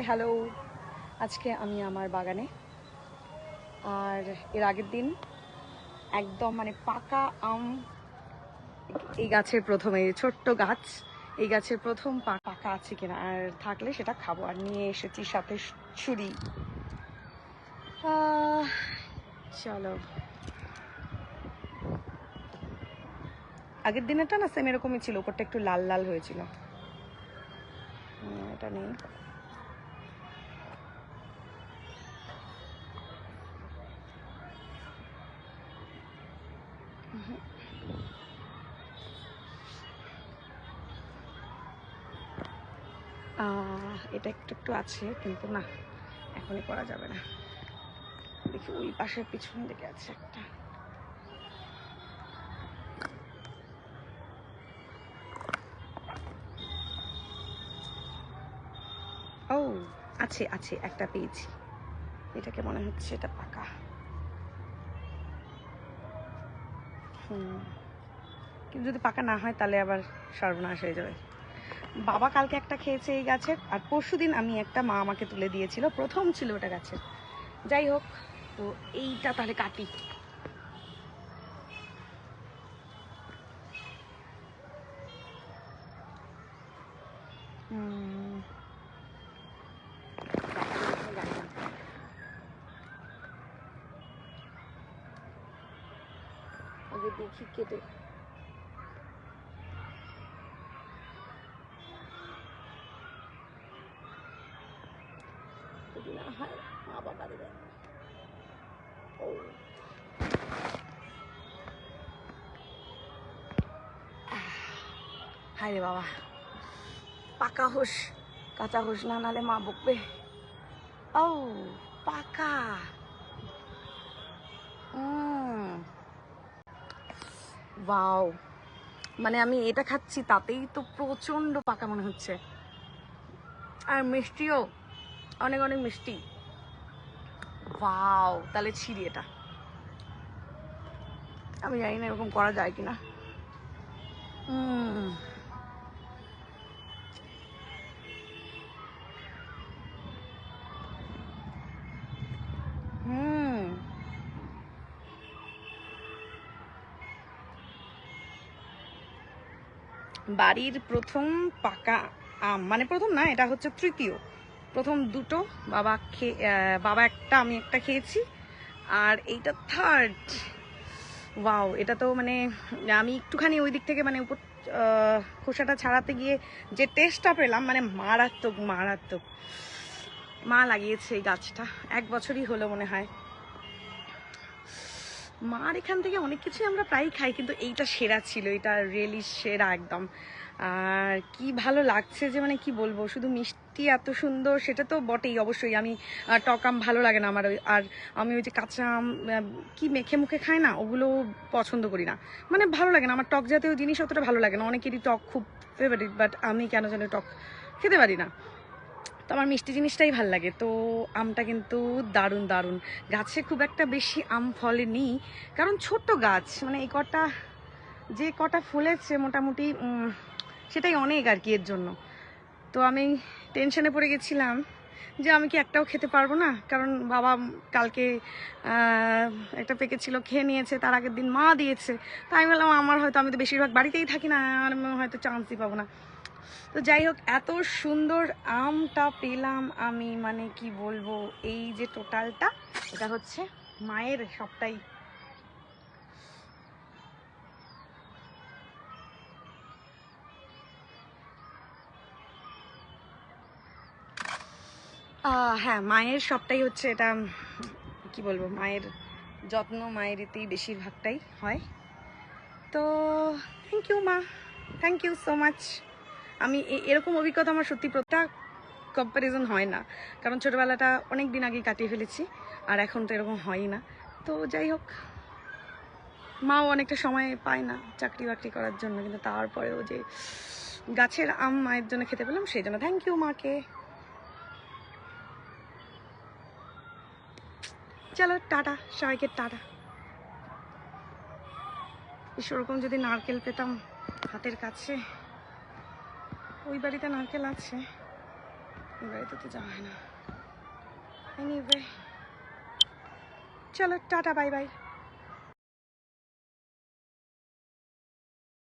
Hello, আজকে আমি আমার বাগানে। আর এর আগের দিন একদম মানে পাকা আম এই গাছের প্রথম, এই ছোট্ট গাছ, এই গাছের প্রথম পাকা আছে কিনা, আর থাকলে সেটা খাবো। আর নিয়ে এসেছি সাথে ছুরি। চলো, আগের দিনেরটা না সেম এরকমই ছিল, উপরটা একটু লাল লাল হয়েছিল। এটা নেই। এটা একটু একটু আছে, কিন্তু না, এখনই করা যাবে না। দেখি ওই পাশের পিছন দিকে আছে একটা। ও আছে আছে, একটা পেয়েছি। এটাকে মনে হচ্ছে এটা পাকা। কিন্তু যদি পাকা না হয় তাহলে আবার সর্বনাশ হয়ে যাবে। বাবা কালকে একটা খেয়েছে এই গাছের, আর পরশুদিন আমি একটা, মা আমাকে তুলে দিয়েছিল, প্রথম ছিল ওটা গাছের। যাই হোক, তো এইটা তাহলে কাটি। আগে দেখি কেটে। যদি না হয় মা বাবা দেবে। ও হায় রে বাবা, পাকা হোস, কাঁচা হোস না, নাহলে মা বকবে। ও পাকা। ওয়াও, মানে আমি এটা খাচ্ছি তাতেই তো প্রচন্ড পাকা মনে হচ্ছে। আর মিষ্টিও অনেক অনেক মিষ্টি। ওয়াও, তাহলে ছিঁড়ি এটা। আমি জানি না এরকম করা যায় কিনা। বাড়ির প্রথম পাকা আম, মানে প্রথম না, এটা হচ্ছে তৃতীয়। প্রথম দুটো বাবা একটা, আমি একটা খেয়েছি, আর এইটা থার্ড। ওয়াও, এটা তো মানে আমি একটুখানি ওই দিক থেকে মানে উপর খোসাটা ছাড়াতে গিয়ে যে টেস্টটা পেলাম, মানে মারাত্মক মারাত্মক। মা লাগিয়েছে এই গাছটা, 1 বছরই হলো মনে হয়। মার এখান থেকে অনেক কিছুই আমরা প্রায় খাই, কিন্তু এইটা সেরা ছিল, এটা রিয়েলি সেরা একদম। আর কি ভালো লাগছে যে মানে কি বলবো, শুধু মিষ্টি এত সুন্দর সেটা তো বটেই, অবশ্যই। আমি টক আম ভালো লাগে না আমার, আর আমি ওই যে কাঁচা আম কি মেখে মুখে খাই না, ওগুলো পছন্দ করি না, মানে ভালো লাগে না আমার। টক জাতীয় জিনিস অতটা ভালো লাগে না, অনেকেরই টক খুব ফেভারিট, বাট আমি কেন জানি টক খেতে পারি না। তো আমার মিষ্টি জিনিসটাই ভাল লাগে। তো আমটা কিন্তু দারুণ দারুণ। গাছে খুব একটা বেশি আম ফলেনি, কারণ ছোট্ট গাছ, মানে এই কটা যে কটা ফুলেছে মোটামুটি সেটাই অনেক আর কি এর জন্য। তো আমি টেনশনে পড়ে গেছিলাম যে আমি কি একটাও খেতে পারবো না, কারণ বাবা কালকে একটা পেকেছিল, খেয়ে নিয়েছে, তার আগের দিন মা দিয়েছে। তাই আমি বললাম আমার হয়তো, আমি তো বেশিরভাগ বাড়িতেই থাকি না, আর হয়তো চান্সই পাবো না। তো যাই হোক, এত সুন্দর আমটা পেলাম আমি, মানে কি বলবো। এই যে টোটালটা, এটা হচ্ছে মায়ের সবটাই। হ্যাঁ, মায়ের সবটাই হচ্ছে এটা। কি বলবো, মায়ের যত্ন মায়ের এতেই বেশিরভাগটাই হয়। তো থ্যাংক ইউ মা, থ্যাংক ইউ সো মাচ। আমি এরকম অভিজ্ঞতা আমার সত্যি প্রত্যেক কম্প্যারিজন হয় না, কারণ ছোটোবেলাটা অনেক দিন আগেই কাটিয়ে ফেলেছি, আর এখন তো এরকম হয়ই না। তো যাই হোক, মাও অনেকটা সময় পায় না চাকরি বাকরি করার জন্য, কিন্তু তারপরেও যে গাছের আম মায়ের জন্য খেতে পেলাম, সেই জন্য থ্যাংক ইউ মাকে। চলো টাটা, সবাইকে টাটা। সেরকম যদি নারকেল পেতাম হাতের কাছে, ওই বাড়িতে নারকেল আছে, এবারে তো যাওয়া হয় না। এনিওয়ে চলো টাটা বাই বাই।